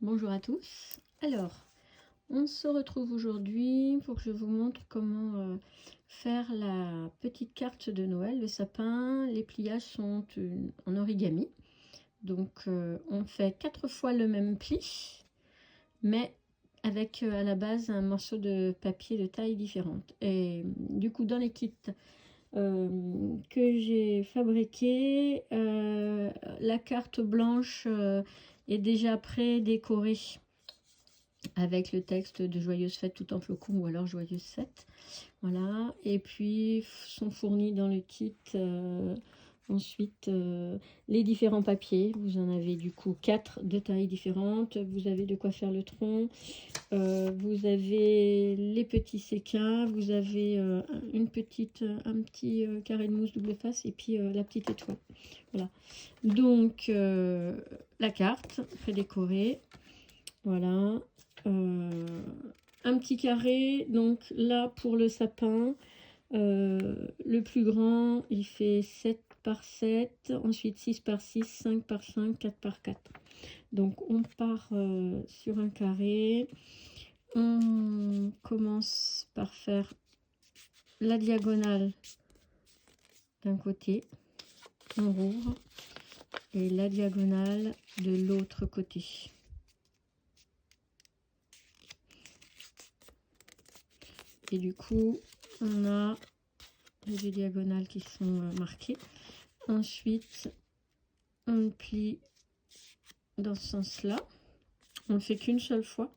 Bonjour à tous. Alors, on se retrouve aujourd'hui pour que je vous montre comment faire la petite carte de Noël. Le sapin, les pliages sont en origami. Donc, on fait 4 fois le même pli, mais avec à la base un morceau de papier de taille différente. Et du coup, dans les kits que j'ai fabriqué, la carte blanche est déjà pré-décorée avec le texte de Joyeuses fêtes tout en flocons ou alors Joyeuses fêtes. Voilà, et puis sont fournis dans le kit ensuite les différents papiers. Vous en avez du coup 4 de tailles différentes. Vous avez de quoi faire le tronc. Vous avez les petits séquins. Vous avez un petit carré de mousse double face et puis la petite étoile. Voilà. Donc la carte prédécorée. Voilà. Un petit carré, donc là pour le sapin, le plus grand il fait 7 par 7, ensuite 6 par 6, 5 par 5, 4 par 4. Donc on part sur un carré, on commence par faire la diagonale d'un côté, on rouvre, et la diagonale de l'autre côté. Et du coup, on a les deux diagonales qui sont marquées. Ensuite, on plie dans ce sens-là. On ne le fait qu'une seule fois.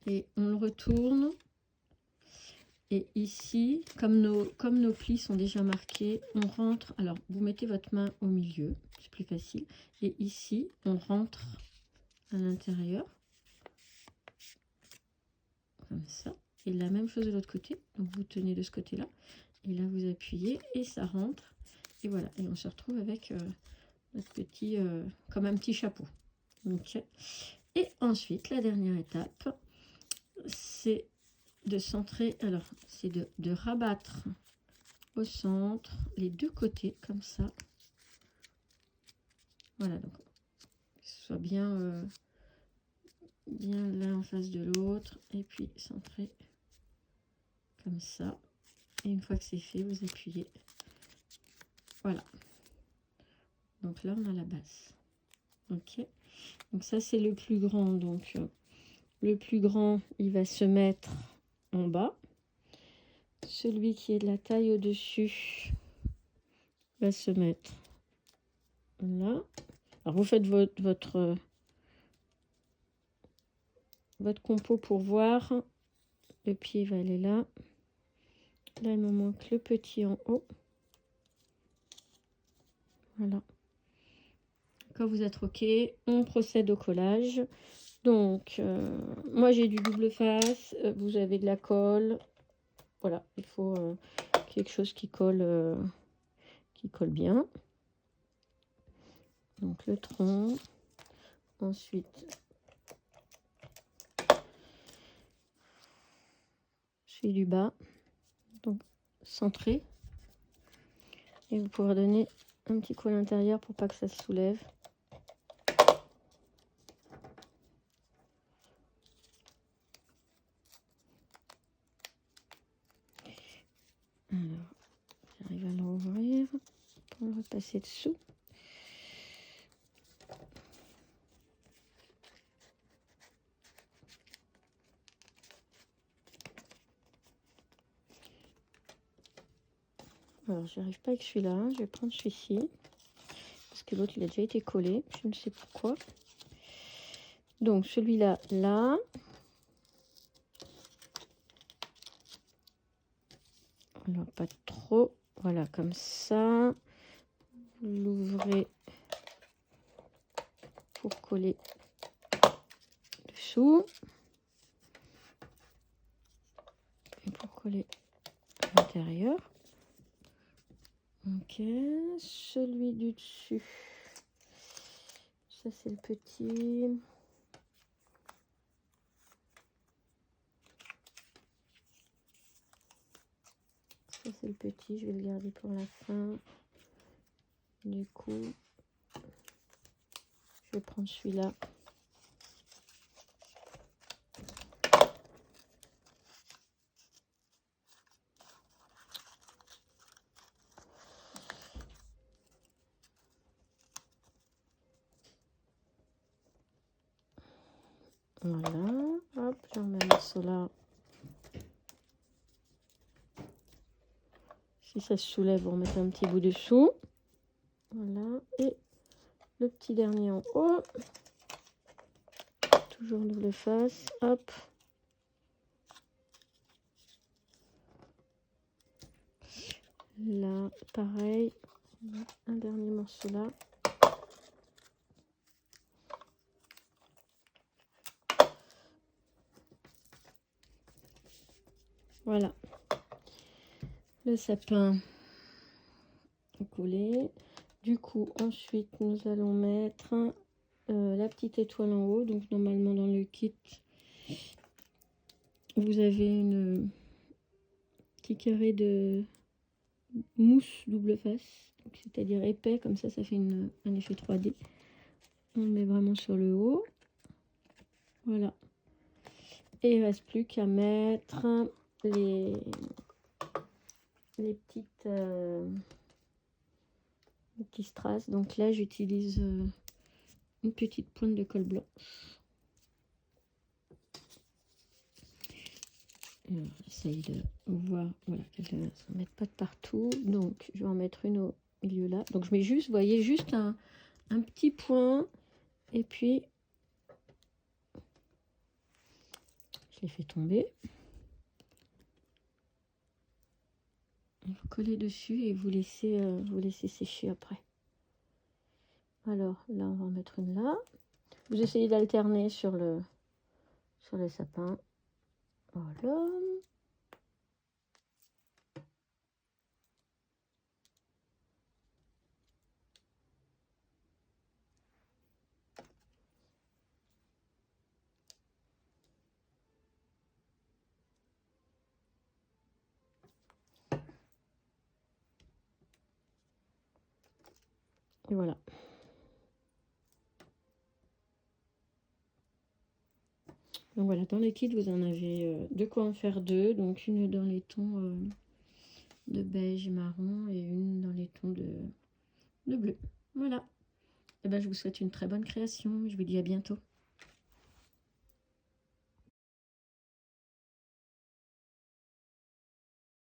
Et on le retourne. Et ici, comme nos plis sont déjà marqués, on rentre. Alors, vous mettez votre main au milieu, c'est plus facile. Et ici, on rentre à l'intérieur. Comme ça. Et la même chose de l'autre côté. Donc, vous tenez de ce côté-là. Et là, vous appuyez et ça rentre. Et voilà. Et on se retrouve avec notre petit, comme un petit chapeau. Okay. Et ensuite, la dernière étape, c'est de centrer. Alors, c'est de rabattre au centre les deux côtés, comme ça. Voilà. Donc, que ce soit bien, bien l'un en face de l'autre. Et puis, centrer comme ça. Et une fois que c'est fait, vous appuyez. Voilà. Donc là, on a la base. Ok. Donc ça, c'est le plus grand. Donc, le plus grand, il va se mettre en bas. Celui qui est de la taille au-dessus va se mettre là. Alors, vous faites votre compo pour voir. Le pied va aller là. Là, il me manque le petit en haut. Voilà. Quand vous êtes OK, on procède au collage. Donc, moi, j'ai du double face. Vous avez de la colle. Voilà, il faut quelque chose qui colle bien. Donc, le tronc. Ensuite, celui du bas. Donc, centré. Et vous pouvez donner un petit coup à l'intérieur pour pas que ça se soulève. Alors, j'arrive à le rouvrir pour le repasser dessous. Alors, j'y arrive pas avec celui-là. Je vais prendre celui-ci. Parce que l'autre, il a déjà été collé. Je ne sais pourquoi. Donc, celui-là, là. Alors, pas trop. Voilà, comme ça. Vous l'ouvrez pour coller dessous. Et pour coller à l'intérieur. Ok, celui du dessus, ça c'est le petit. Ça c'est le petit, je vais le garder pour la fin. Du coup, vais prendre celui-là. Voilà, hop, j'en mets un cela. Si ça se soulève, vous remettez un petit bout dessous. Voilà, et le petit dernier en haut. Toujours double face, hop. Là, pareil, un dernier morceau là. Voilà, le sapin est collé. Du coup, ensuite, nous allons mettre la petite étoile en haut. Donc, normalement, dans le kit, vous avez une petit carré de mousse double face, c'est-à-dire épais, comme ça fait un effet 3D. On le met vraiment sur le haut. Voilà. Et il ne reste plus qu'à mettre les petites les petits strass. Donc là, j'utilise une petite pointe de colle blanche. J'essaye de voir, voilà, qu'elle ne se mette pas de partout. Donc, je vais en mettre une au milieu là. Donc, je mets juste, vous voyez, juste un petit point. Et puis, je les fais tomber. Vous collez dessus et vous laissez sécher après. Alors, là, on va en mettre une là. Vous essayez d'alterner sur le sapin. Voilà. Et voilà. Donc voilà, dans les kits, vous en avez de quoi en faire deux. Donc une dans les tons de beige et marron et une dans les tons de bleu. Voilà. Et ben, je vous souhaite une très bonne création. Je vous dis à bientôt.